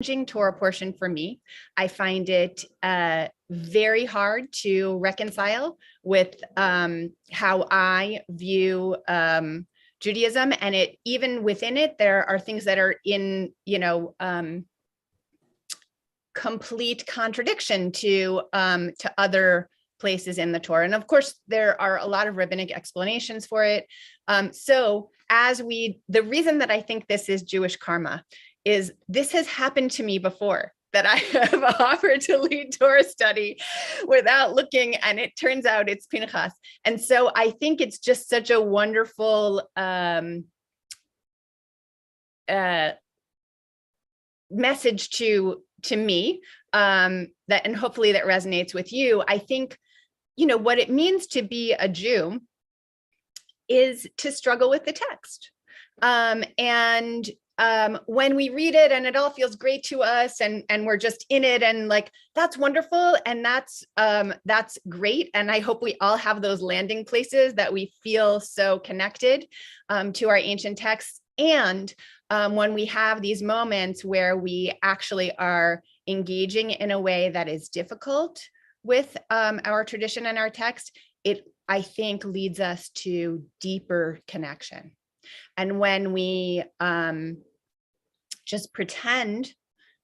Torah portion for me. I find it very hard to reconcile with how I view Judaism, and even within it, there are things that are in complete contradiction to other places in the Torah. And of course, there are a lot of rabbinic explanations for it. So the reason that I think this is Jewish karma is this has happened to me before, that I have offered to lead Torah study without looking, and it turns out it's Pinchas. And so I think it's just such a wonderful message to me, that, and hopefully that resonates with you. I think, what it means to be a Jew is to struggle with the text. When we read it and it all feels great to us, and we're just in it, and like, that's wonderful, and that's great. And I hope we all have those landing places that we feel so connected to our ancient texts. And when we have these moments where we actually are engaging in a way that is difficult with our tradition and our text, it, I think, leads us to deeper connection. And when we just pretend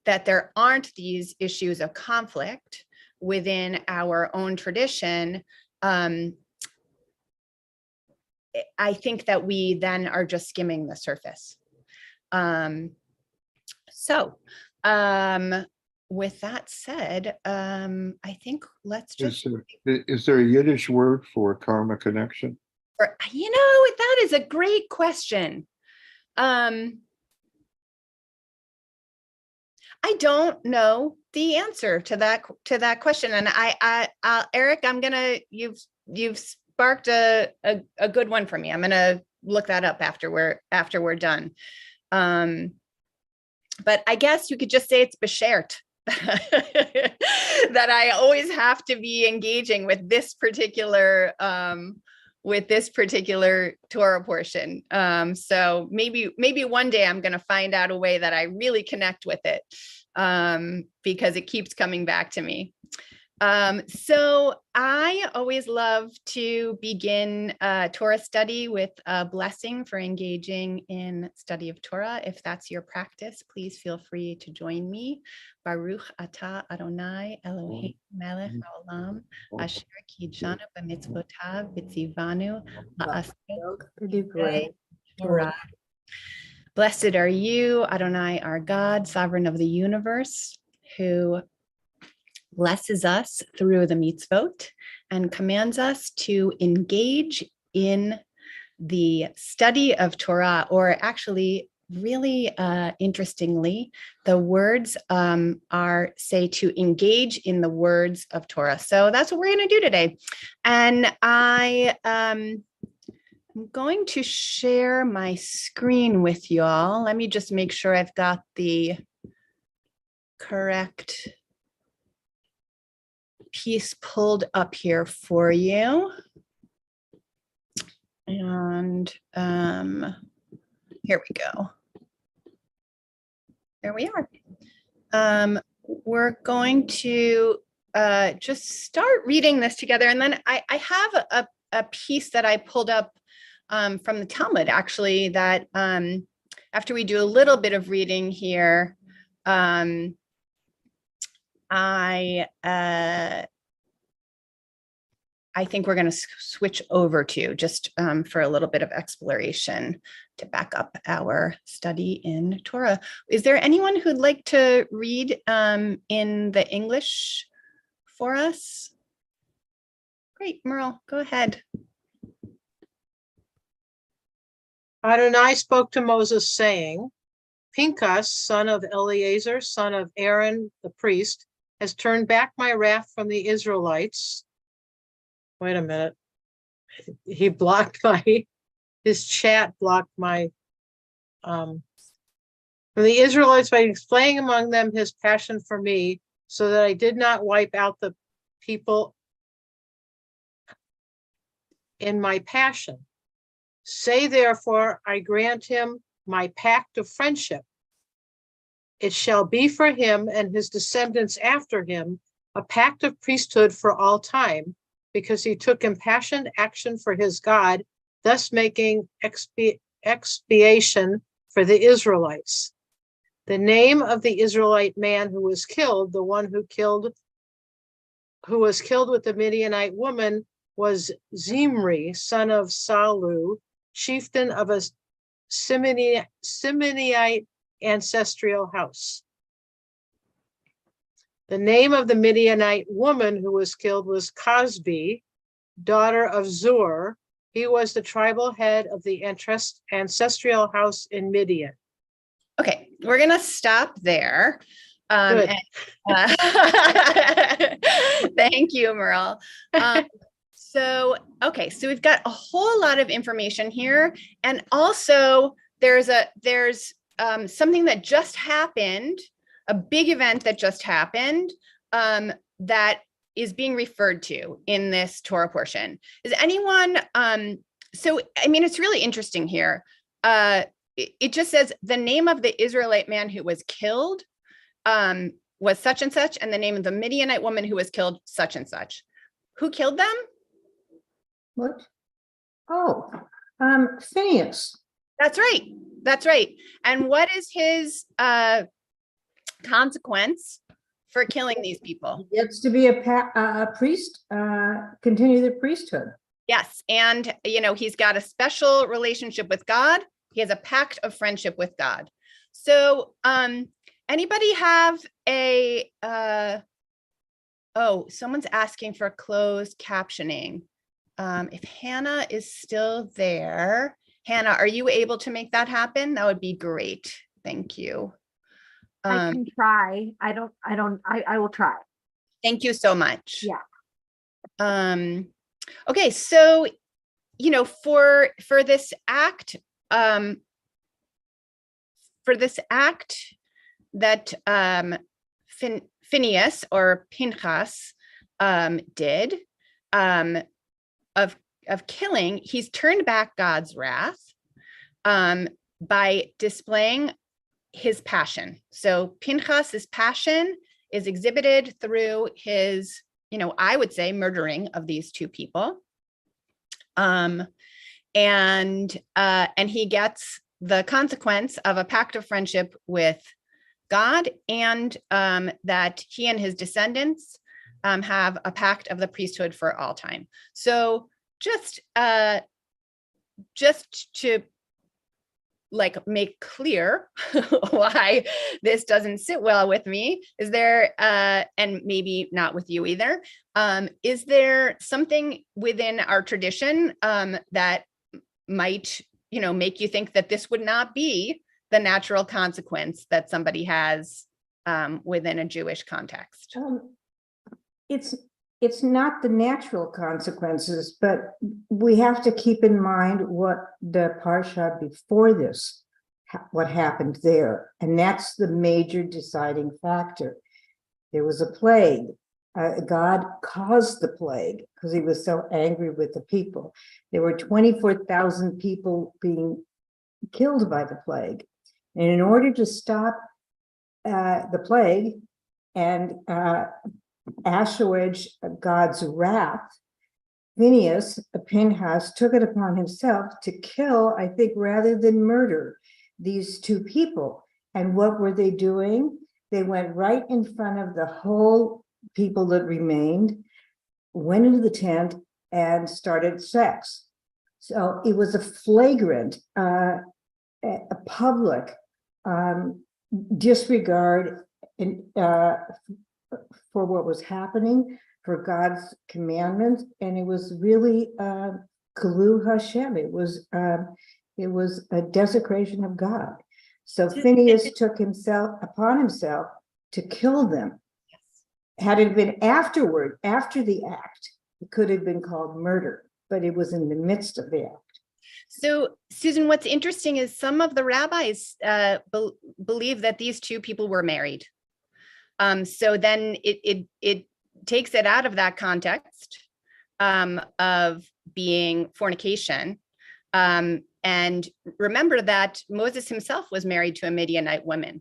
that there aren't these issues of conflict within our own tradition, I think that we then are just skimming the surface. With that said, I think let's just... Is there a Yiddish word for karma connection? That is a great question. I don't know the answer to that question. And Eric, you've sparked a good one for me. I'm gonna look that up after we're done. But I guess you could just say it's beshert. That I always have to be engaging with this particular Torah portion. So maybe one day I'm going to find out a way that I really connect with it, because it keeps coming back to me. So I always love to begin Torah study with a blessing for engaging in study of Torah. If that's your practice, please feel free to join me. Baruch atah Adonai Eloheinu melech haolam asher kidshanu b'mitzvotav v'tzivanu la'aseh Torah. Blessed are you, Adonai, our God, sovereign of the universe, who blesses us through the mitzvot and commands us to engage in the study of Torah, or actually, really interestingly, the words say to engage in the words of Torah. So that's what we're going to do today. And I'm going to share my screen with you all. Let me just make sure I've got the correct piece pulled up here for you. And here we go. There we are. We're going to just start reading this together. And then I have a piece that I pulled up from the Talmud, actually, that after we do a little bit of reading here, I think we're going to switch over to just for a little bit of exploration to back up our study in Torah. Is there anyone who'd like to read in the English for us? Great, Merle, go ahead. Adonai spoke to Moses, saying, Pinchas, son of Eleazar, son of Aaron the priest, has turned back my wrath from the Israelites. Wait a minute. He blocked his chat blocked my, from the Israelites by displaying among them his passion for me, so that I did not wipe out the people in my passion. Say, therefore, I grant him my pact of friendship. It shall be for him and his descendants after him a pact of priesthood for all time, because he took impassioned action for his God, thus making expiation for the Israelites. The name of the Israelite man who was killed, the one who was killed with the Midianite woman, was Zimri, son of Salu, chieftain of a Simeonite ancestral house. The name of the Midianite woman who was killed was Cosbi, daughter of Zur. He was the tribal head of the ancestral house in Midian. Okay, we're gonna stop there. Good. Thank you, Merle. So we've got a whole lot of information here, and also there's something that just happened, a big event that just happened, that is being referred to in this Torah portion. Is anyone? So I mean, it's really interesting here. It just says the name of the Israelite man who was killed was such and such, and the name of the Midianite woman who was killed such and such. Who killed them? What? Oh, Phineas. That's right. That's right. And what is his consequence for killing these people? He gets to be a priest, continue the priesthood. Yes. And, he's got a special relationship with God. He has a pact of friendship with God. So anybody have someone's asking for closed captioning. If Hannah is still there, Hannah, are you able to make that happen? That would be great. Thank you. I can try. I will try. Thank you so much. Yeah. Okay, so, for this act, that Phineas or Pinchas did, of killing, he's turned back God's wrath by displaying his passion. So Pinchas's passion is exhibited through his, I would say, murdering of these two people. And he gets the consequence of a pact of friendship with God, and that he and his descendants have a pact of the priesthood for all time. So just to make clear why this doesn't sit well with me, is there, and maybe not with you either, is there something within our tradition that might, make you think that this would not be the natural consequence that somebody has within a Jewish context? It's not the natural consequences, but we have to keep in mind what the Parshat before this, what happened there. And that's the major deciding factor. There was a plague. God caused the plague because he was so angry with the people. There were 24,000 people being killed by the plague. And in order to stop the plague and assuage God's wrath, Pinchas took it upon himself to kill, I think, rather than murder, these two people. And what were they doing? They went right in front of the whole people that remained, went into the tent and started sex. So it was a flagrant, a public disregard for what was happening, for God's commandments, and it was really Kalu Hashem. It was a desecration of God. So Phineas took upon himself to kill them. Had it been after the act, it could have been called murder, but it was in the midst of the act. So, Susan, what's interesting is some of the rabbis believe that these two people were married. So then it takes it out of that context of being fornication. And remember that Moses himself was married to a Midianite woman.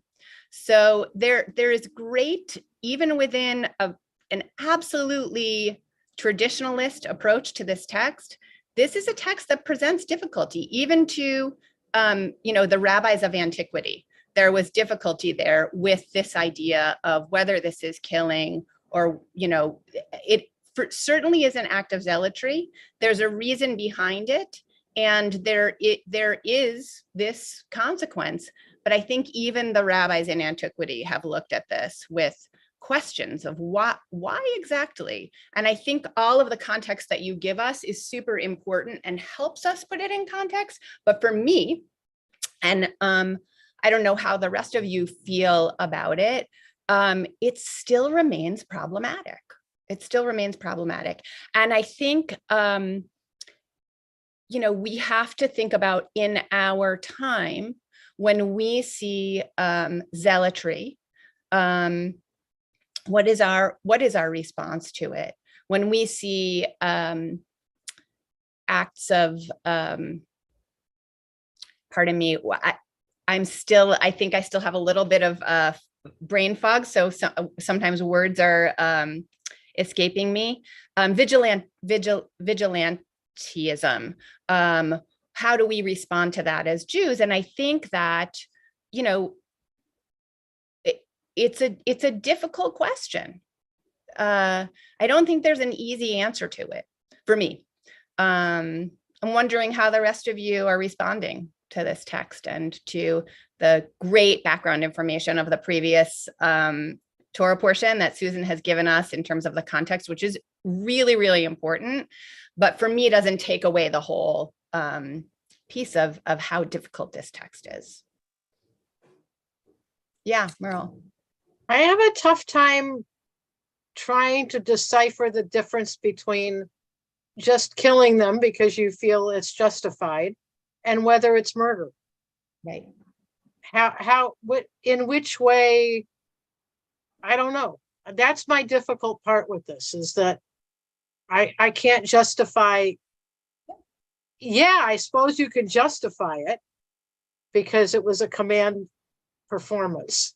So there is great, even within an absolutely traditionalist approach to this text, this is a text that presents difficulty, even to the rabbis of antiquity. There was difficulty there with this idea of whether this is killing or, it certainly is an act of zealotry. There's a reason behind it, and there is this consequence. But I think even the rabbis in antiquity have looked at this with questions of why exactly. And I think all of the context that you give us is super important and helps us put it in context. But for me, and I don't know how the rest of you feel about it, it still remains problematic. It still remains problematic. And I think, we have to think about, in our time, when we see zealotry, what is our response to it? When we see acts of, pardon me, I think I still have a little bit of brain fog, so sometimes words are escaping me. Vigilantism. How do we respond to that as Jews? And I think that, it's a difficult question. I don't think there's an easy answer to it for me. I'm wondering how the rest of you are responding to this text and to the great background information of the previous Torah portion that Susan has given us in terms of the context, which is really, really important. But for me, it doesn't take away the whole piece of how difficult this text is. Yeah, Merle. I have a tough time trying to decipher the difference between just killing them because you feel it's justified and whether it's murder. Right. In which way? I don't know. That's my difficult part with this, is that I can't justify. Yeah, I suppose you could justify it because it was a command performance,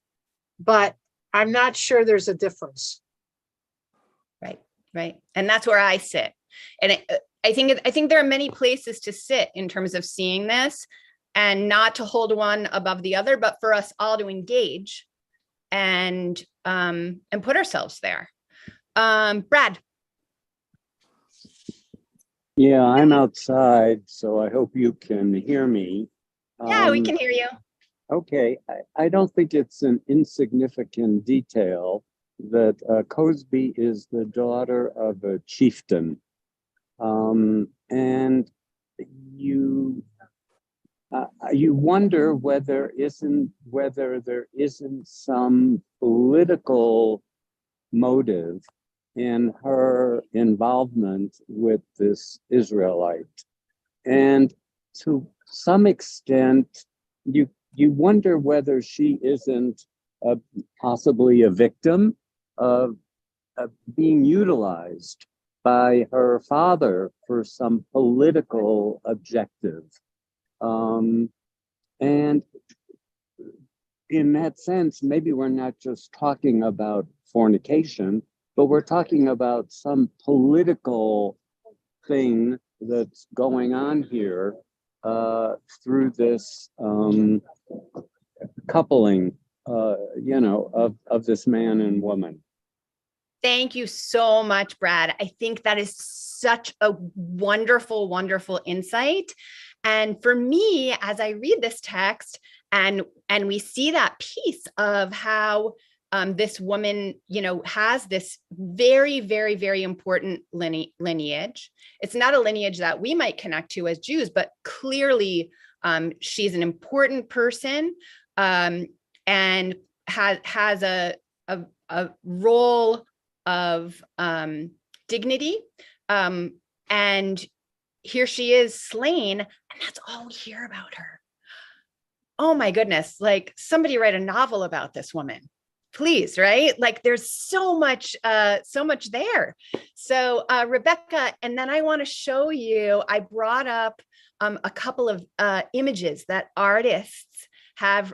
but I'm not sure there's a difference. Right. And that's where I sit. And I think there are many places to sit in terms of seeing this, and not to hold one above the other, but for us all to engage and put ourselves there. Brad. Yeah, I'm outside, so I hope you can hear me. Yeah, we can hear you. Okay, I don't think it's an insignificant detail that Cosby is the daughter of a chieftain. And you wonder whether there isn't some political motive in her involvement with this Israelite. And to some extent, you wonder whether she isn't possibly a victim of being utilized by her father for some political objective. And in that sense, maybe we're not just talking about fornication, but we're talking about some political thing that's going on here through this coupling, of this man and woman. Thank you so much, Brad. I think that is such a wonderful, wonderful insight. And for me, as I read this text and we see that piece of how this woman, has this very, very, very important lineage. It's not a lineage that we might connect to as Jews, but clearly she's an important person and has a role of dignity. And here she is slain, and that's all we hear about her. Oh my goodness, like somebody write a novel about this woman, please, right? Like there's so much there. So Rebecca, and then I want to show you, I brought up a couple of images that artists have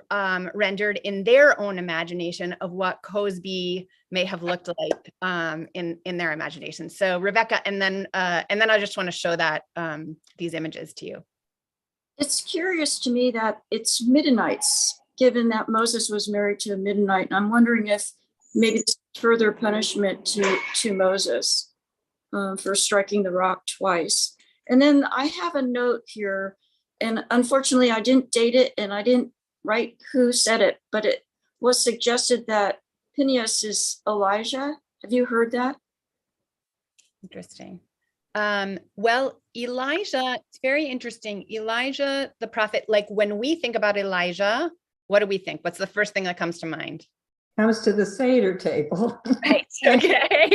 rendered in their own imagination of what Cosby may have looked like in their imagination. So Rebecca, and then I just want to show that these images to you. It's curious to me that it's Midianites, given that Moses was married to a Midianite. And I'm wondering if maybe this is further punishment to Moses for striking the rock twice. And then I have a note here, and unfortunately I didn't date it and I didn't write who said it, but it was suggested that Pinchas is Elijah. Have you heard that? Interesting. Well, Elijah, it's very interesting. Elijah, the prophet, like when we think about Elijah, what do we think? What's the first thing that comes to mind? Comes to the Seder table. Right. Okay.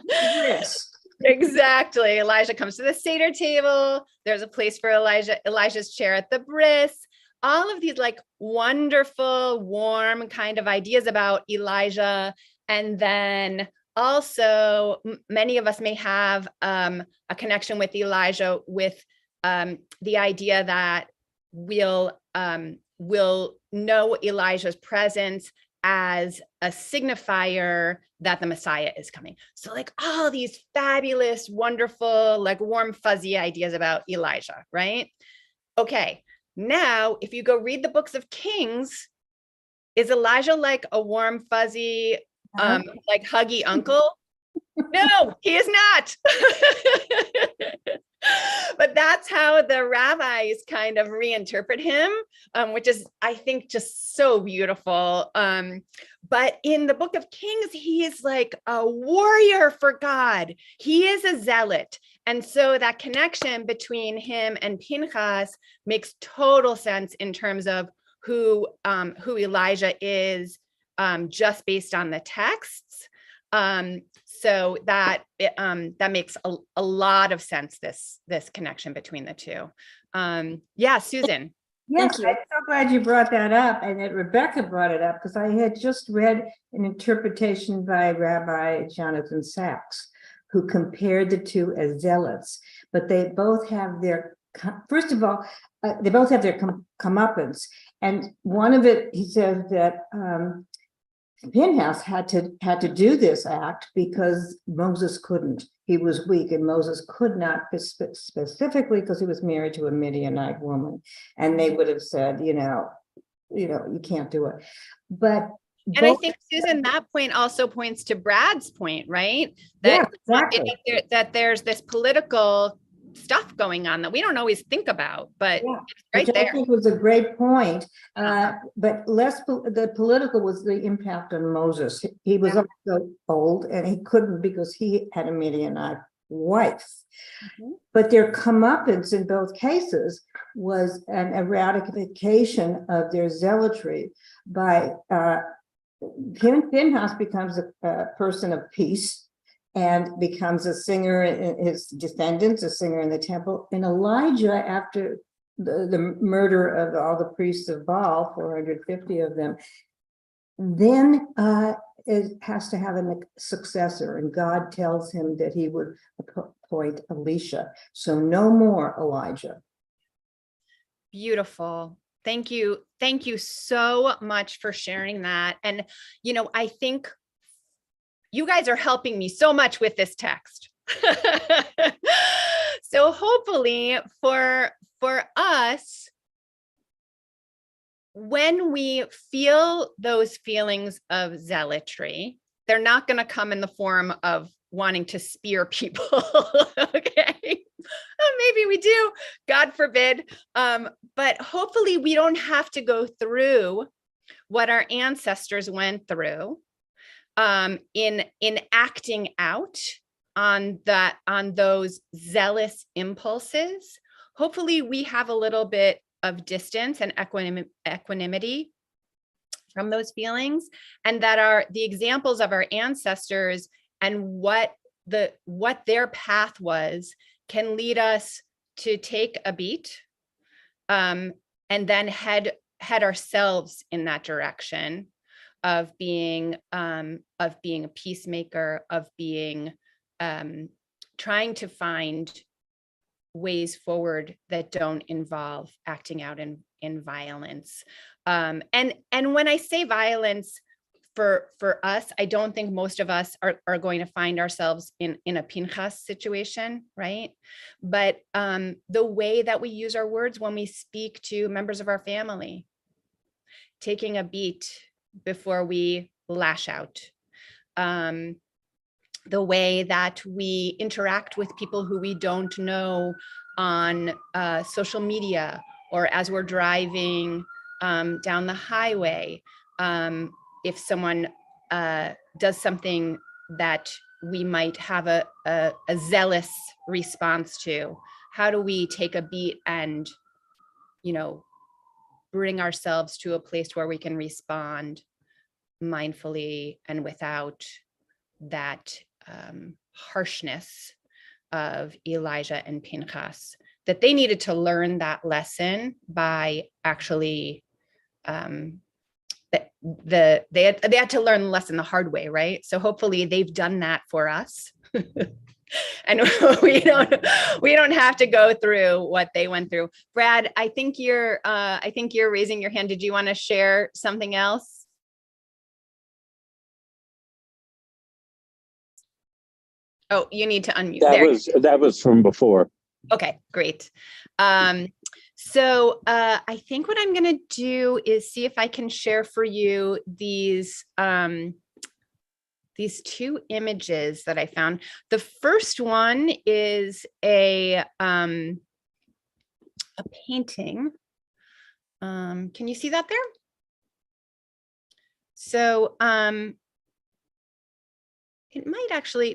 Yes. Exactly. Elijah comes to the Seder table. There's a place for Elijah's chair at the bris. All of these like wonderful, warm kind of ideas about Elijah. And then also many of us may have a connection with Elijah with the idea that we'll know Elijah's presence as a signifier that the Messiah is coming. So like all these fabulous, wonderful, like warm, fuzzy ideas about Elijah, right? Okay, now if you go read the books of Kings, is Elijah like a warm, fuzzy, like huggy uncle? No, he is not. But that's how the rabbis kind of reinterpret him, which is, I think, just so beautiful. But in the book of Kings, he is like a warrior for God. He is a zealot. And so that connection between him and Pinchas makes total sense in terms of who Elijah is, just based on the texts. So that makes a lot of sense, this connection between the two. Yeah, Susan. Yes, I'm so glad you brought that up, and that Rebecca brought it up, because I had just read an interpretation by Rabbi Jonathan Sachs, who compared the two as zealots, but they both have their, first of all, they both have their comeuppance, and one of it, he says that Pinchas had to do this act because Moses couldn't. He was weak, and Moses could not, specifically because he was married to a Midianite woman, and they would have said, you can't do it. But and I think, Susan, that point also points to Brad's point, right? That, yeah, exactly. that there's this political stuff going on that we don't always think about, but yeah, it's right there. I think was a great point, but less the political was the impact on Moses. He was also old, and he couldn't because he had a Midianite wife. But their comeuppance in both cases was an eradication of their zealotry by Pinchas becomes a person of peace and becomes a singer, his descendants, a singer in the temple. And Elijah, after the murder of all the priests of Baal, 450 of them, then it has to have a successor. And God tells him that he would appoint Elisha. So no more Elijah. Beautiful. Thank you. Thank you so much for sharing that. And, I think you guys are helping me so much with this text. So hopefully for us, when we feel those feelings of zealotry, they're not going to come in the form of wanting to spear people. Okay. Maybe we do, God forbid. But hopefully we don't have to go through what our ancestors went through in acting out on those zealous impulses. Hopefully we have a little bit of distance and equanimity from those feelings, and that are the examples of our ancestors and what their path was can lead us to take a beat and then head ourselves in that direction of being a peacemaker, of being trying to find ways forward that don't involve acting out in violence. And when I say violence, for us, I don't think most of us are going to find ourselves in a Pinchas situation, right? But the way that we use our words when we speak to members of our family, taking a beat before we lash out, the way that we interact with people who we don't know on social media or as we're driving down the highway. If someone does something that we might have a zealous response to, how do we take a beat and, bring ourselves to a place where we can respond mindfully and without that harshness of Elijah and Pinchas, that they needed to learn that lesson by actually they had to learn the lesson the hard way, right? So hopefully they've done that for us. And we don't have to go through what they went through. Brad, I think you're raising your hand. Did you want to share something else? Oh, you need to unmute. That was from before. Okay, great. So I think what I'm going to do is see if I can share for you these two images that I found. The first one is a painting. Can you see that there? So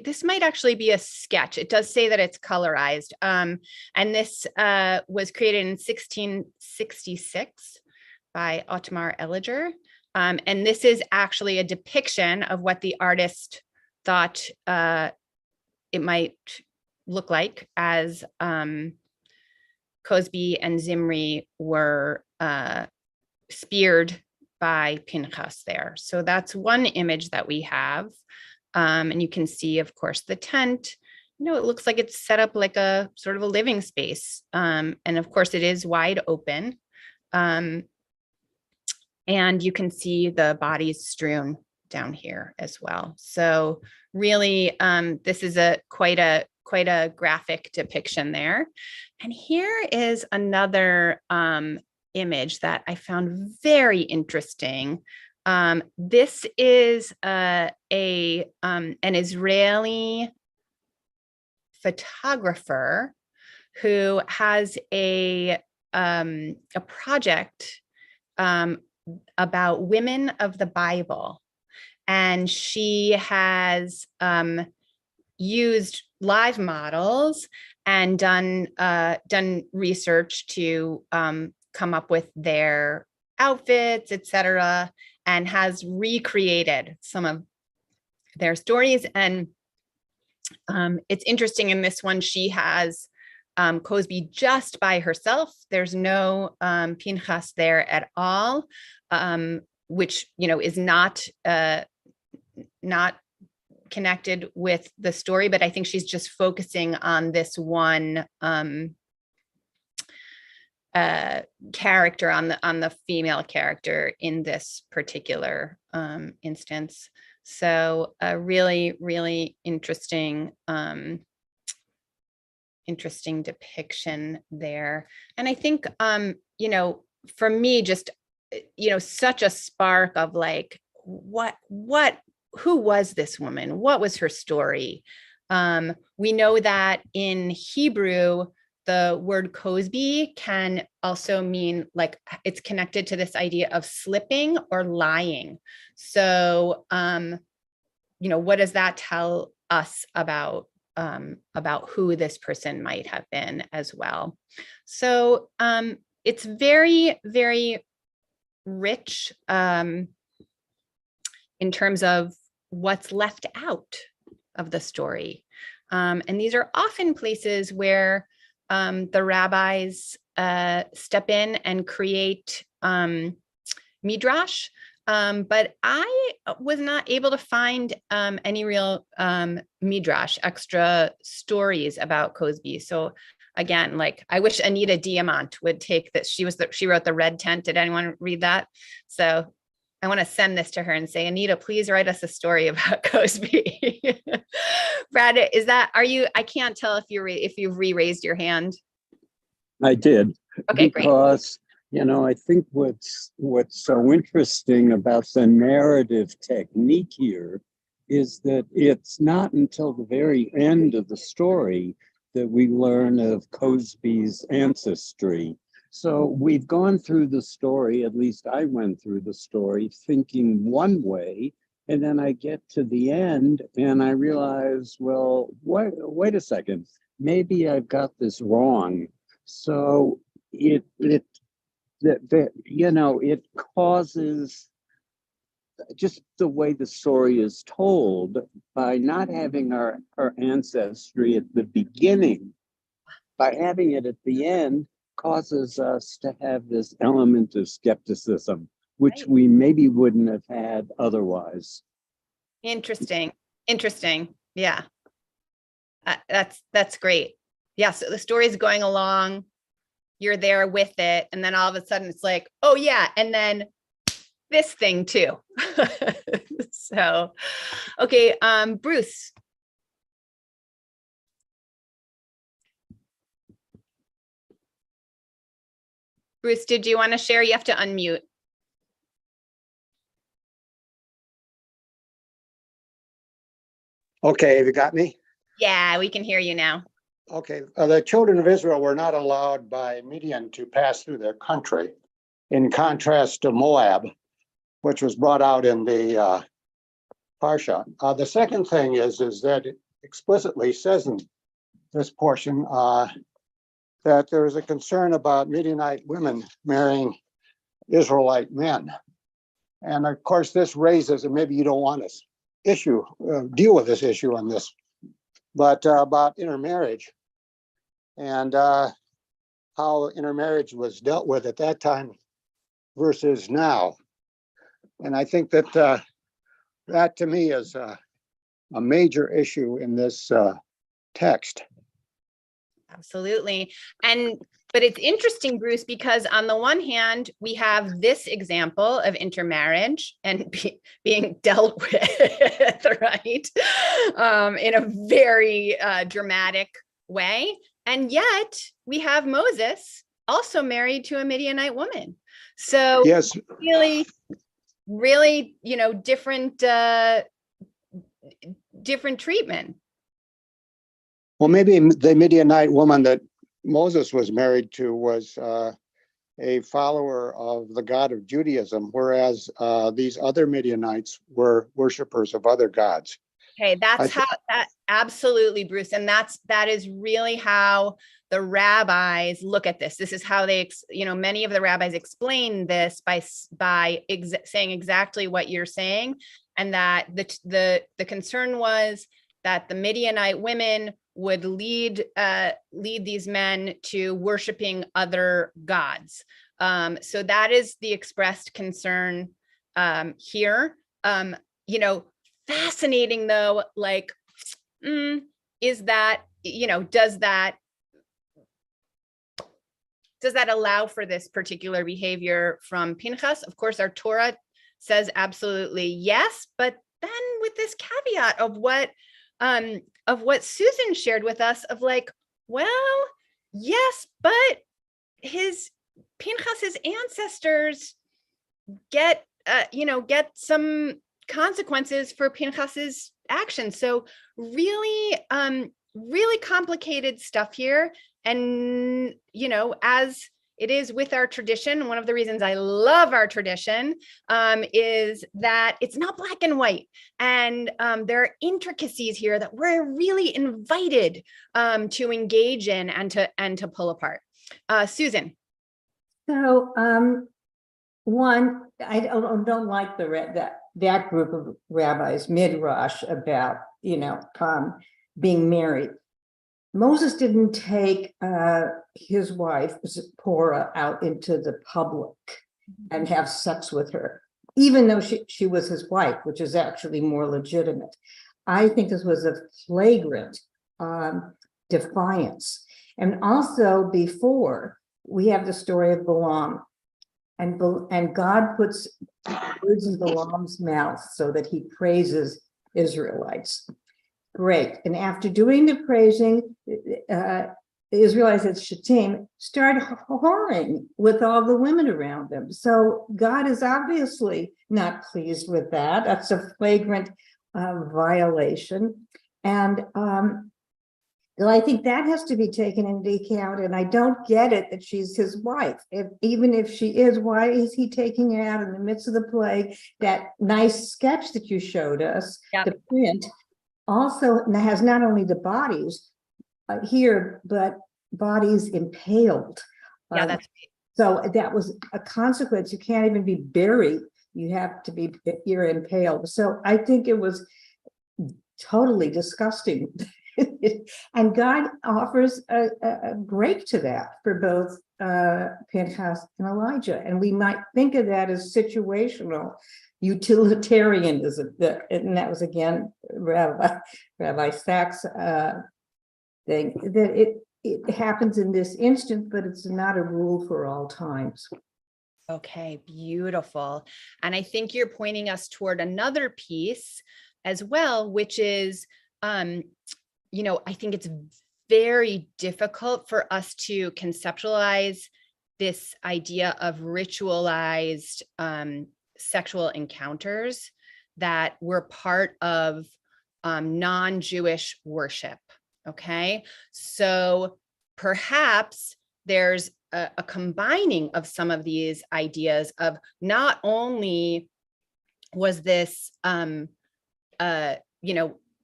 this might actually be a sketch. It does say that it's colorized. And this was created in 1666 by Otmar Elliger. And this is actually a depiction of what the artist thought it might look like as Cosby and Zimri were speared by Pinchas there. So that's one image that we have. And you can see, of course, the tent. It looks like it's set up like a sort of a living space. And of course, it is wide open. And you can see the bodies strewn down here as well. So really, this is quite a graphic depiction there. And here is another image that I found very interesting. This is an Israeli photographer who has a project about women of the Bible, and she has used live models and done research to come up with their outfits, etc., and has recreated some of their stories. And it's interesting in this one, she has Cosby just by herself. There's no Pinchas there at all, which is not connected with the story, but I think she's just focusing on this one character, on the female character in this particular instance. So a really, really interesting depiction there. And I think for me, just such a spark of like, who was this woman? What was her story? We know that in Hebrew, the word Cosby can also mean like it's connected to this idea of slipping or lying. So, what does that tell us about who this person might have been as well? So it's very, very rich in terms of what's left out of the story. And these are often places where the rabbis step in and create midrash, but I was not able to find any real midrash, extra stories about Cosby. So again, like I wish Anita Diamant would take this. She wrote The Red Tent. Did anyone read that? So I want to send this to her and say, Anita, please write us a story about Cosby. Brad, I can't tell if you've re-raised your hand. I did. Okay, great. Because, I think what's so interesting about the narrative technique here is that it's not until the very end of the story that we learn of Cosby's ancestry. So we've gone through the story, at least I went through the story, thinking one way, and then I get to the end and I realize, well, wait a second, maybe I've got this wrong. So it causes just the way the story is told, by not having our ancestry at the beginning, by having it at the end, causes us to have this element of skepticism, which we maybe wouldn't have had otherwise. Interesting. Yeah. That's great. Yeah. So the story's going along, you're there with it. And then all of a sudden it's like, oh yeah. And then this thing too. So, okay. Bruce. Bruce, did you want to share? You have to unmute. Okay, have you got me? Yeah, we can hear you now. Okay, the children of Israel were not allowed by Midian to pass through their country, in contrast to Moab, which was brought out in the Parshat. The second thing is that it explicitly says in this portion that there is a concern about Midianite women marrying Israelite men. And of course, this raises, and maybe you don't want to deal with this issue on this, but about intermarriage and how intermarriage was dealt with at that time versus now. And I think that that to me is a major issue in this text. Absolutely. But it's interesting, Bruce, because on the one hand, we have this example of intermarriage and being dealt with, right? In a very dramatic way. And yet we have Moses also married to a Midianite woman. So yes, really, different treatment. Well, maybe the Midianite woman that Moses was married to was a follower of the God of Judaism, whereas these other Midianites were worshipers of other gods. Okay, absolutely, Bruce. And that is really how the rabbis look at this. This is how they, many of the rabbis explain this by saying exactly what you're saying. And that the concern was that the Midianite women would lead these men to worshiping other gods. So that is the expressed concern here. Fascinating though, like, is that, does that allow for this particular behavior from Pinchas? Of course, our Torah says absolutely yes, but then with this caveat of what Susan shared with us of like, well, yes, but Pinchas's ancestors get some consequences for Pinchas's actions. So really complicated stuff here. And, as it is with our tradition, one of the reasons I love our tradition is that it's not black and white. And there are intricacies here that we're really invited to engage in and to pull apart. Susan. So one, I don't like that group of rabbis, midrash, about, being married. Moses didn't take his wife, Zipporah, out into the public and have sex with her, even though she was his wife, which is actually more legitimate. I think this was a flagrant defiance. And also before, we have the story of Balaam. And God puts words in Balaam's mouth so that he praises Israelites. Great. And after doing the praising, the Israelites at Shittim start whoring with all the women around them. So God is obviously not pleased with that. That's a flagrant violation. And so I think that has to be taken into account. And I don't get it that she's his wife. Even if she is, why is he taking her out in the midst of the plague? That nice sketch that you showed us, the print, also has not only the bodies here, but bodies impaled. Yeah, that's so that was a consequence. You can't even be buried. You have to be, you're impaled. So I think it was totally disgusting. And God offers a break to that for both Pinchas and Elijah. And we might think of that as situational utilitarianism. And that was again Rabbi Sachs' thing, that it happens in this instance, but it's not a rule for all times. okay, beautiful. And I think you're pointing us toward another piece as well, which is, I think it's very difficult for us to conceptualize this idea of ritualized sexual encounters that were part of non-Jewish worship. Okay, so perhaps there's a combining of some of these ideas of not only was this,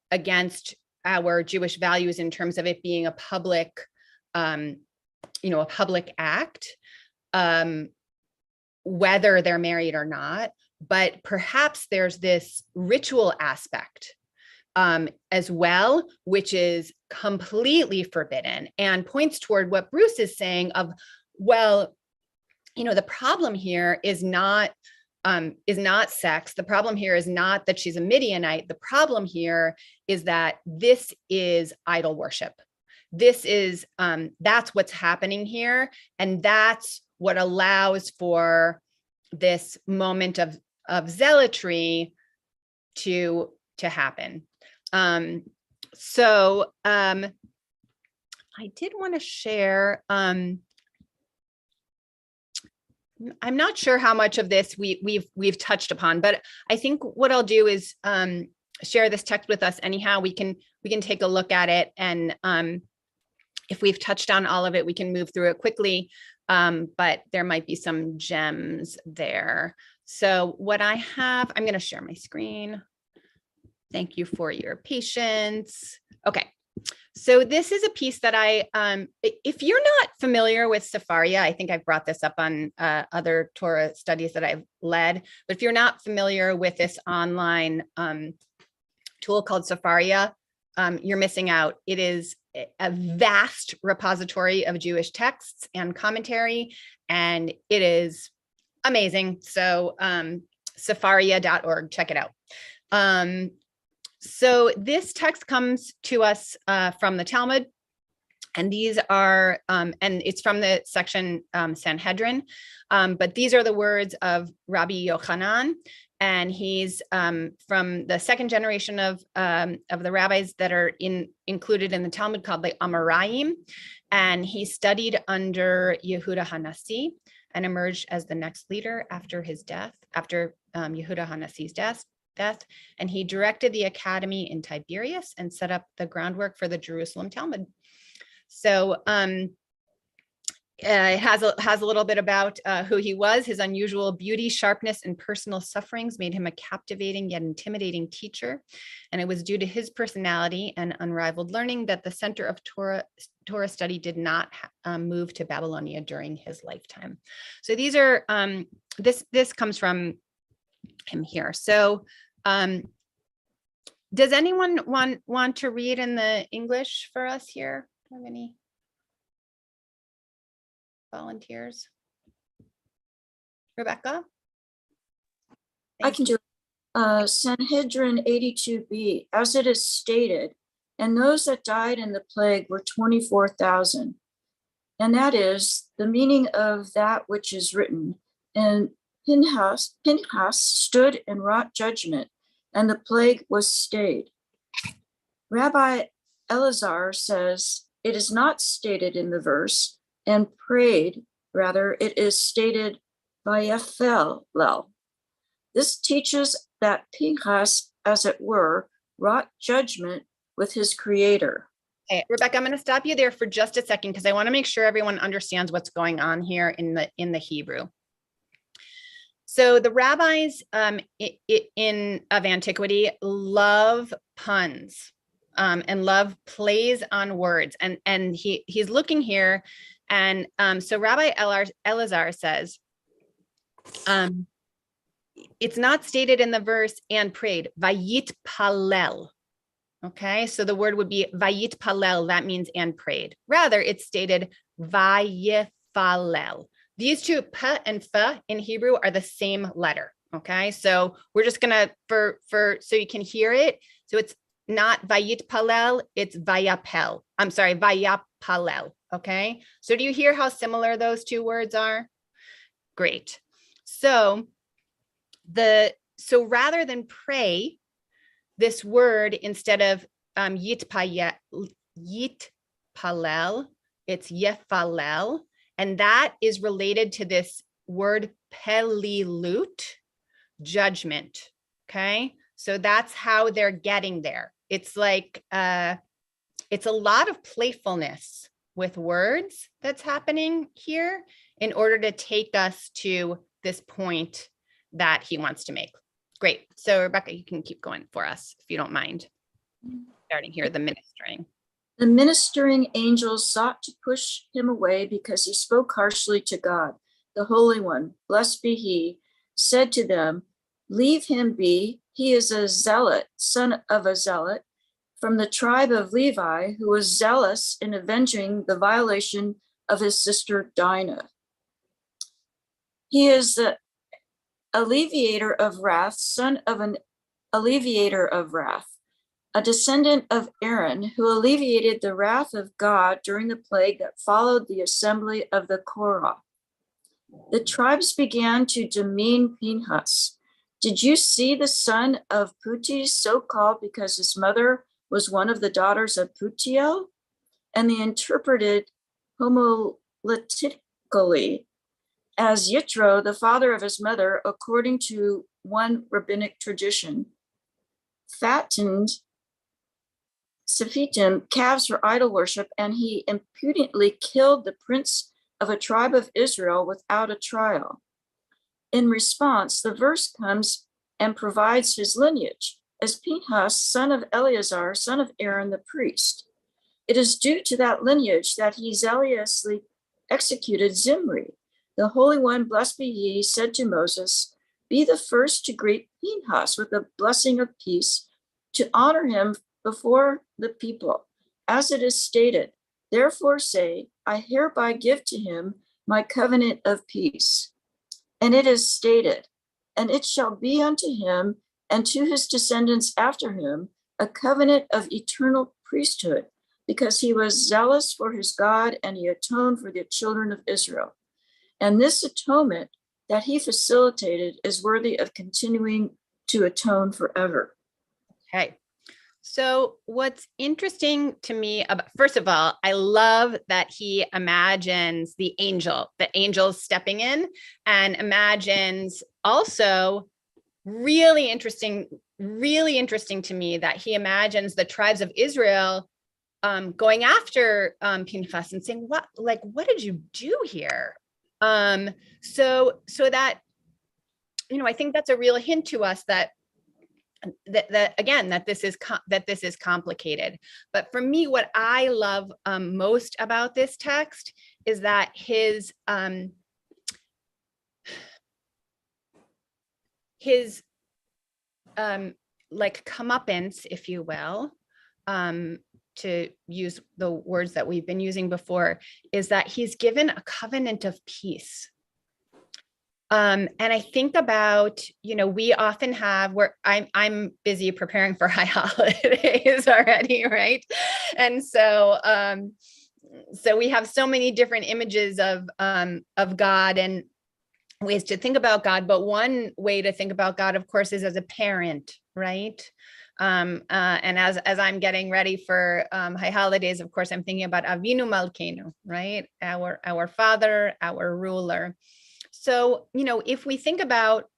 against our Jewish values in terms of it being a public, a public act, whether they're married or not, but perhaps there's this ritual aspect as well, which is completely forbidden and points toward what Bruce is saying of, well, the problem here is not sex. The problem here is not that she's a Midianite. The problem here is that this is idol worship. This is, that's what's happening here. And that's what allows for this moment of zealotry to happen. So I did want to share, I'm not sure how much of this we've touched upon, but I think what I'll do is share this text with us anyhow. We can take a look at it, and if we've touched on all of it, we can move through it quickly. But there might be some gems there. So what I have, I'm going to share my screen. Thank you for your patience. Okay. So this is a piece that if you're not familiar with Sepharia, I think I've brought this up on other Torah studies that I've led, but if you're not familiar with this online tool called Sepharia, you're missing out. It is a vast repository of Jewish texts and commentary, and it is amazing. So Sepharia.org, check it out. So this text comes to us from the Talmud, and these are, and it's from the section Sanhedrin, but these are the words of Rabbi Yochanan, and he's from the second generation of the rabbis that are included in the Talmud called the Amoraim, and he studied under Yehuda HaNasi and emerged as the next leader after his death, after Yehuda HaNasi's death. And he directed the academy in Tiberias and set up the groundwork for the Jerusalem Talmud. So it has a little bit about who he was. His unusual beauty, sharpness, and personal sufferings made him a captivating yet intimidating teacher. And it was due to his personality and unrivaled learning that the center of Torah study did not move to Babylonia during his lifetime. So these are, this comes from him here. So does anyone want to read in the English for us here? Do you have any volunteers? Rebecca? I can do it. Sanhedrin 82b, as it is stated, and those that died in the plague were 24,000, and that is the meaning of that which is written. And Pinchas stood and wrought judgment, and the plague was stayed. Rabbi Elazar says it is not stated in the verse, and prayed, rather, it is stated Vayafel. This teaches that Pinchas, as it were, wrought judgment with his creator. Okay, Rebecca, I'm going to stop you there for just a second because I want to make sure everyone understands what's going on here in the Hebrew. So the rabbis of antiquity love puns and love plays on words, and he's looking here, and so Rabbi Elazar says, it's not stated in the verse and prayed, vayit palel. Okay, so the word would be vayit palel, that means and prayed. Rather, it's stated vayifalel. These two p and f in Hebrew are the same letter. Okay, so we're just gonna, so you can hear it. So it's not vayit palel, it's vayapel. I'm sorry, vayapalel. Okay, so do you hear how similar those two words are? Great. So rather than pray, this word, instead of yit palel, it's yefalel, and that is related to this word pelilut, judgment. Okay, so that's how they're getting there. It's like it's a lot of playfulness with words that's happening here in order to take us to this point that he wants to make. Great. So Rebecca, you can keep going for us if you don't mind. Starting here, the ministering. The ministering angels sought to push him away because he spoke harshly to God. The Holy One, blessed be he, said to them, leave him be. He is a zealot, son of a zealot, from the tribe of Levi, who was zealous in avenging the violation of his sister Dinah. He is the alleviator of wrath, son of an alleviator of wrath, a descendant of Aaron, who alleviated the wrath of God during the plague that followed the assembly of the Korah. The tribes began to demean Pinchas. Did you see the son of Puti, so called because his mother was one of the daughters of Putiel? And they interpreted homiletically as Yitro, the father of his mother, according to one rabbinic tradition, fattened Sephitim, calves for idol worship, and he impudently killed the prince of a tribe of Israel without a trial. In response, the verse comes and provides his lineage as Pinchas, son of Eleazar, son of Aaron the priest. It is due to that lineage that he zealously executed Zimri. The Holy One, blessed be he, said to Moses, be the first to greet Pinchas with a blessing of peace, to honor him before the people, as it is stated. Therefore say, I hereby give to him my covenant of peace. And it is stated, and it shall be unto him and to his descendants after him a covenant of eternal priesthood, because he was zealous for his God and he atoned for the children of Israel. And this atonement that he facilitated is worthy of continuing to atone forever. Okay. So what's interesting to me about, first of all, I love that he imagines the angels stepping in, and imagines also really interesting to me that he imagines the tribes of Israel going after Pinchas and saying, what did you do here? So that, I think that's a real hint to us that this is complicated. But for me, what I love most about this text is that his comeuppance, if you will, to use the words that we've been using before, is that he's given a covenant of peace. And I think about, we often have, I'm busy preparing for high holidays already, right? And so, so we have so many different images of God and ways to think about God, but one way to think about God, of course, is as a parent, right? And as I'm getting ready for high holidays, of course, I'm thinking about Avinu Malkeinu, right? Our Father, our ruler. So, if we think about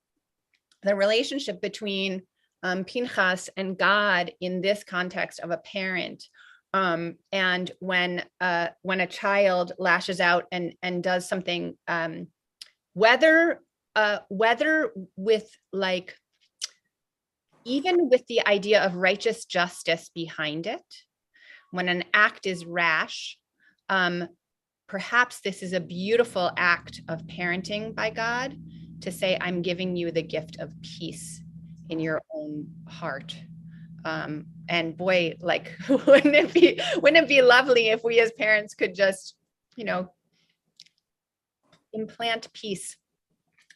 the relationship between Pinchas and God in this context of a parent, and when a child lashes out and does something, whether with like, even with the idea of righteous justice behind it, when an act is rash, perhaps this is a beautiful act of parenting by God to say, I'm giving you the gift of peace in your own heart. And boy, like, wouldn't it be lovely if we as parents could just, implant peace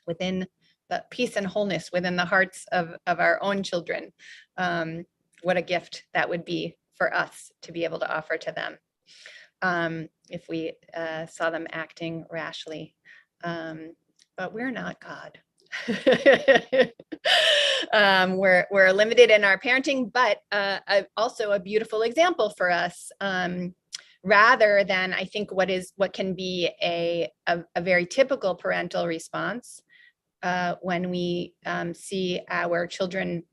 within the peace and wholeness within the hearts of our own children. What a gift that would be for us to be able to offer to them if we saw them acting rashly. But we're not God. We're limited in our parenting, but also a beautiful example for us. Rather than, I think, what can be a very typical parental response when we see our children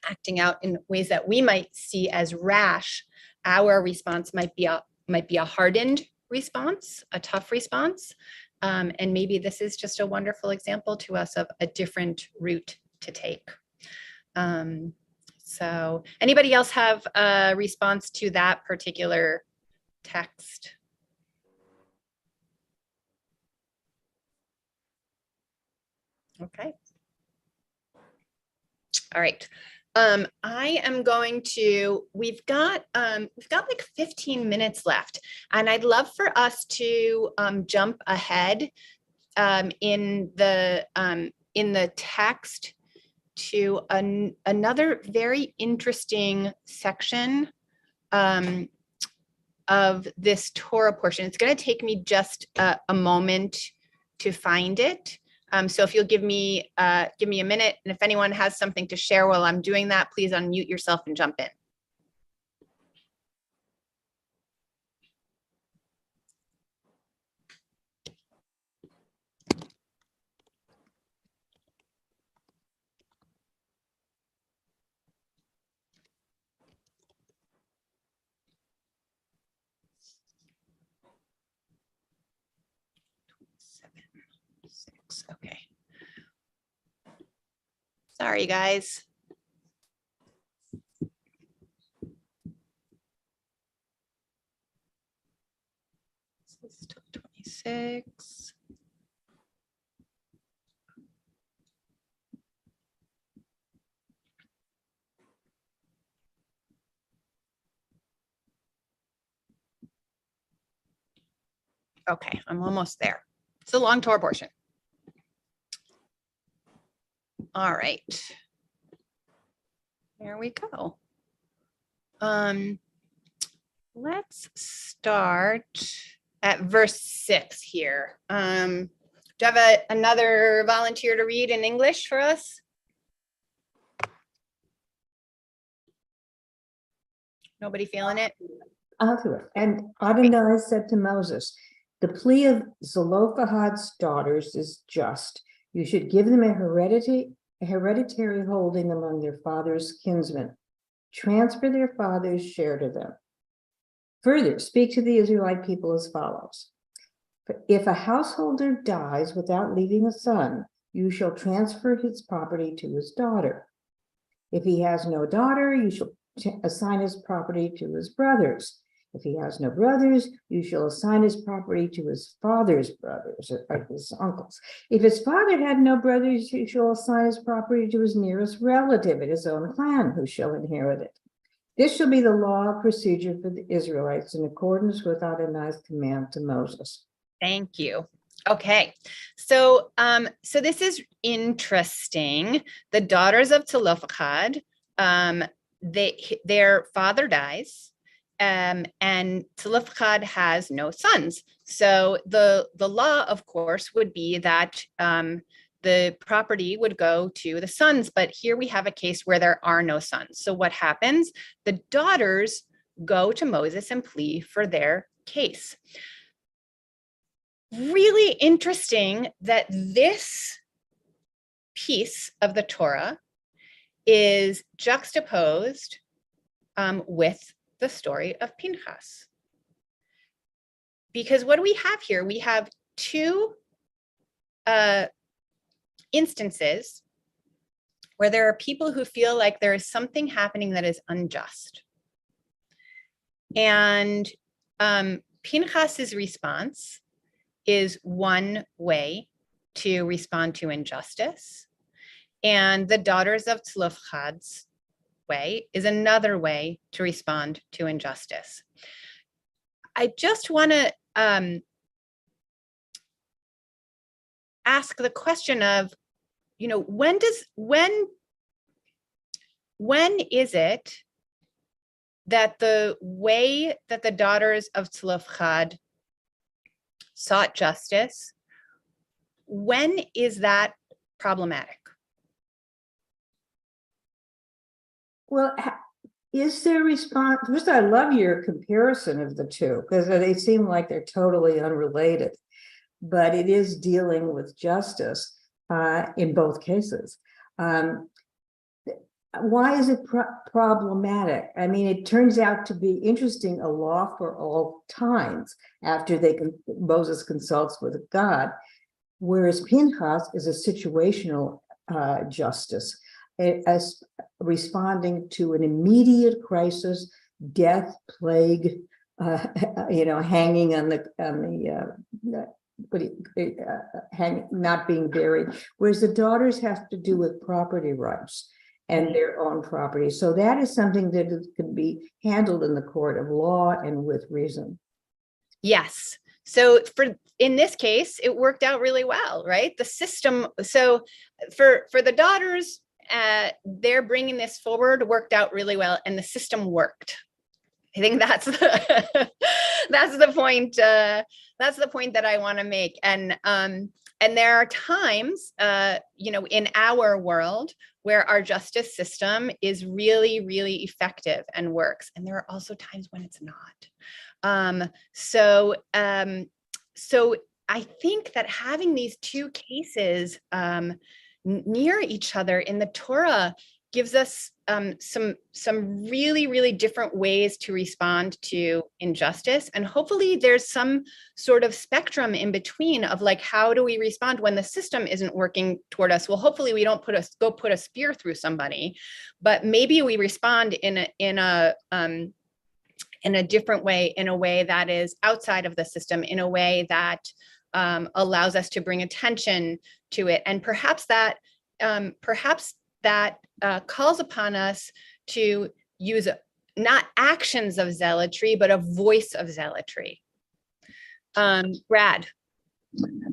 acting out in ways that we might see as rash. Our response might be a hardened response, a tough response, and maybe this is just a wonderful example to us of a different route to take. So, anybody else have a response to that particular text? Okay. All right. I am going to, we've got like 15 minutes left, and I'd love for us to jump ahead in the text to another very interesting section of this Torah portion. It's going to take me just a moment to find it. So if you'll give me a minute, and if anyone has something to share while I'm doing that, please unmute yourself and jump in. Okay. Sorry, guys. This is 26. Okay, I'm almost there. It's a long Torah portion. All right. Here we go. Let's start at verse 6 here. Do you have another volunteer to read in English for us? Nobody feeling it? I'll do it. And Adonai said to Moses, the plea of Zelophehad's daughters is just. You should give them a hereditary holding among their father's kinsmen. Transfer their father's share to them. Further, speak to the Israelite people as follows. If a householder dies without leaving a son, you shall transfer his property to his daughter. If he has no daughter, you shall assign his property to his brothers. If he has no brothers, you shall assign his property to his father's brothers or his uncles. If his father had no brothers, you shall assign his property to his nearest relative in his own clan, who shall inherit it. This shall be the law of procedure for the Israelites in accordance with Adonai's command to Moses. Thank you. Okay, so this is interesting. The daughters of Zelophehad, their father dies, Tzlufchad has no sons. So the law, of course, would be that the property would go to the sons. But here we have a case where there are no sons. So what happens? The daughters go to Moses and plead for their case. Really interesting that this piece of the Torah is juxtaposed with the story of Pinchas. Because what do we have here? We have two instances where there are people who feel like there is something happening that is unjust. And Pinchas's response is one way to respond to injustice. And the daughters of Tzlufchad's way is another way to respond to injustice. I just want to ask the question of, when is it that the way that the daughters of Tzlufchad sought justice, when is that problematic? Well, is there response? First, I love your comparison of the two because they seem like they're totally unrelated, but it is dealing with justice in both cases. Why is it problematic? I mean, it turns out to be interesting, a law for all times after Moses consults with God, whereas Pinchas is a situational justice, as responding to an immediate crisis, death, plague, hanging on not being buried, whereas the daughters have to do with property rights and their own property. So that is something that can be handled in the court of law and with reason. Yes. So in this case, it worked out really well, right? The system. So for the daughters, they're bringing this forward, worked out really well, and the system worked. I think that's the point. That's the point that I want to make. And there are times, in our world where our justice system is really, really effective and works, and there are also times when it's not. So I think that having these two cases near each other in the Torah gives us some really, really different ways to respond to injustice. And hopefully there's some sort of spectrum in between of like, how do we respond when the system isn't working toward us? Well, hopefully we don't go put a spear through somebody, but maybe we respond in a different way, in a way that is outside of the system, in a way that allows us to bring attention to it. And perhaps that calls upon us to use not actions of zealotry, but a voice of zealotry. Brad.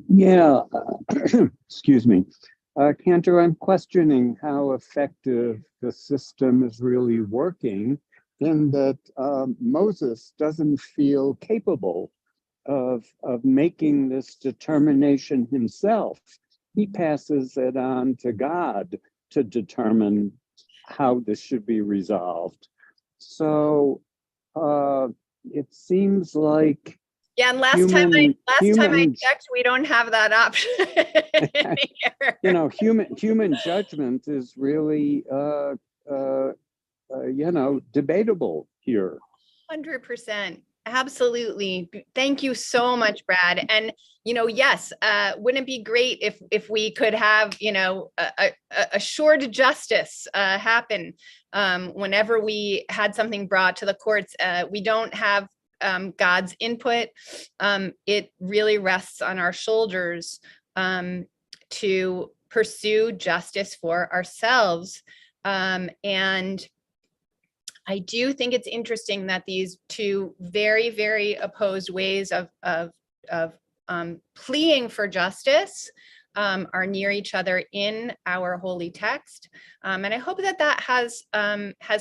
Yeah, excuse me. Cantor, I'm questioning how effective the system is really working, in that Moses doesn't feel capable of making this determination himself. He passes it on to God to determine how this should be resolved. So it seems like and last time I checked, we don't have that option here. Human judgment is really debatable here. 100%. Absolutely. Thank you so much, Brad. And, yes, wouldn't it be great if we could have, a short justice happen whenever we had something brought to the courts. We don't have God's input. It really rests on our shoulders to pursue justice for ourselves. And I do think it's interesting that these two very, very opposed ways of pleading for justice are near each other in our holy text. And I hope that that has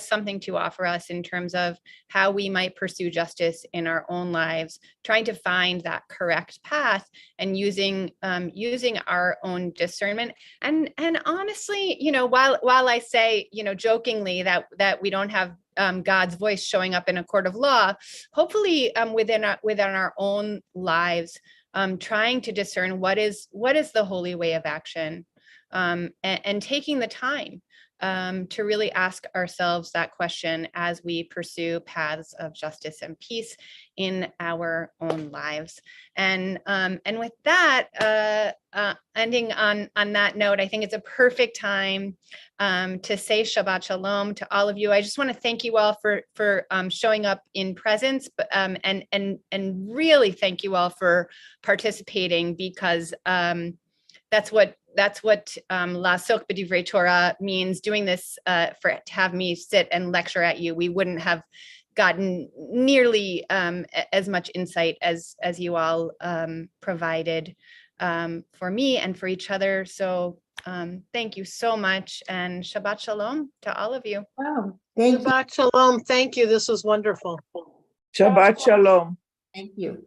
something to offer us in terms of how we might pursue justice in our own lives, trying to find that correct path and using our own discernment. And honestly, while I say, jokingly that we don't have God's voice showing up in a court of law, hopefully within our own lives, trying to discern what is the holy way of action, and taking the time to really ask ourselves that question as we pursue paths of justice and peace in our own lives. And with that, ending on that note, I think it's a perfect time to say Shabbat Shalom to all of you. I just want to thank you all for showing up in presence, and really thank you all for participating, because that's what La'asok b'divrei Torah means. Doing this to have me sit and lecture at you, we wouldn't have gotten nearly as much insight as you all provided for me and for each other. So thank you so much, and Shabbat Shalom to all of you. Wow, thank you. Shabbat Shalom. Thank you. This was wonderful. Shabbat Shalom. Thank you.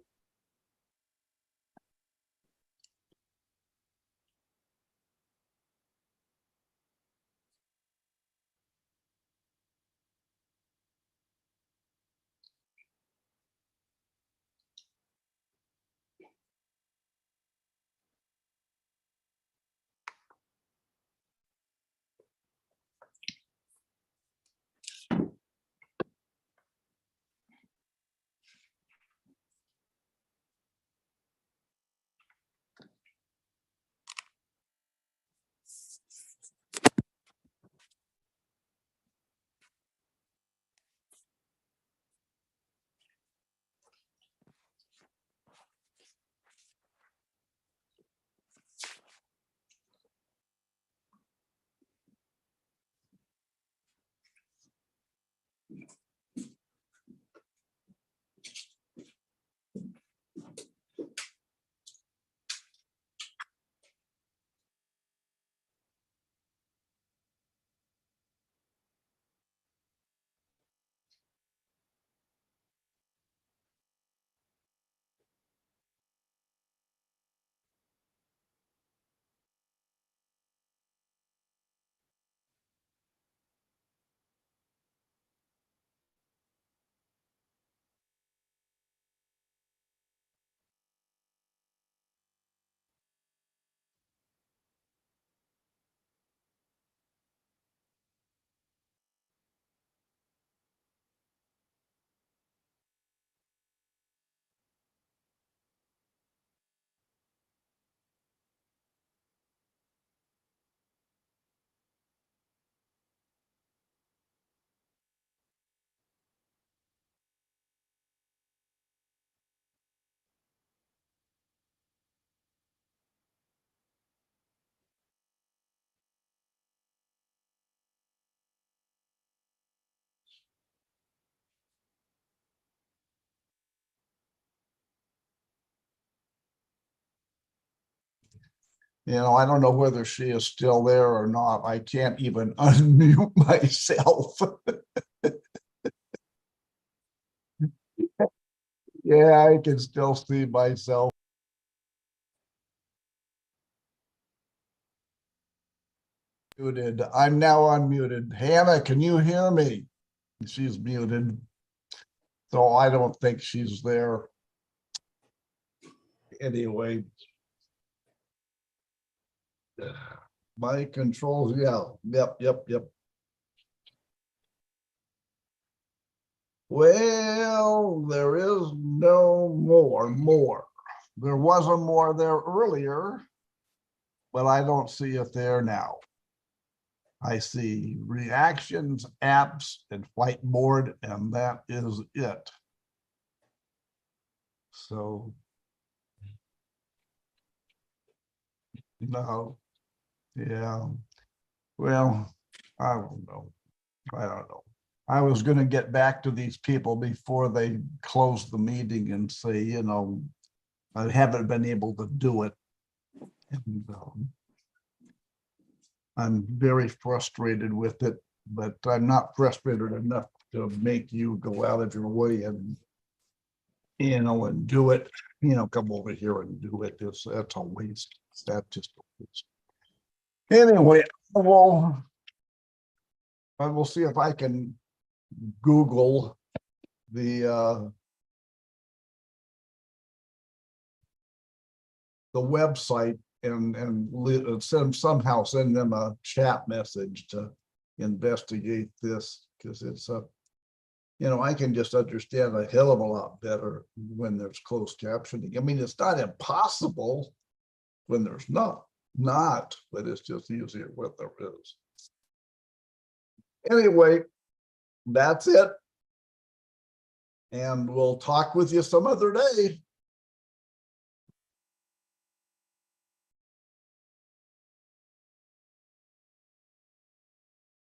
I don't know whether she is still there or not. I can't even unmute myself. Yeah, I can still see myself. Muted. I'm now unmuted. Hannah, can you hear me? She's muted. So I don't think she's there. Anyway. My controls, yeah. Yep. Well, there is no more. There was a more there earlier, but I don't see it there now. I see reactions, apps, and whiteboard, and that is it. So, no, yeah. Well, I don't know. I was going to get back to these people before they close the meeting and say, I haven't been able to do it. And, I'm very frustrated with it, but I'm not frustrated enough to make you go out of your way and, and do it, come over here and do it. That's a waste. That's just a waste. Anyway, I will see if I can Google the website and somehow send them a chat message to investigate this, because it's I can just understand a hell of a lot better when there's closed captioning. I mean, it's not impossible when there's not, but it's just easier when there is. Anyway, that's it. And we'll talk with you some other day.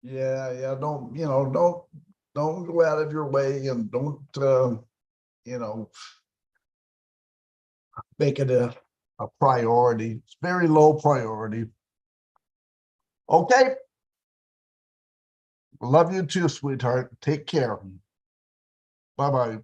Yeah, don't go out of your way, and don't make it a priority. It's very low priority. Okay. Love you too, sweetheart. Take care. Bye-bye.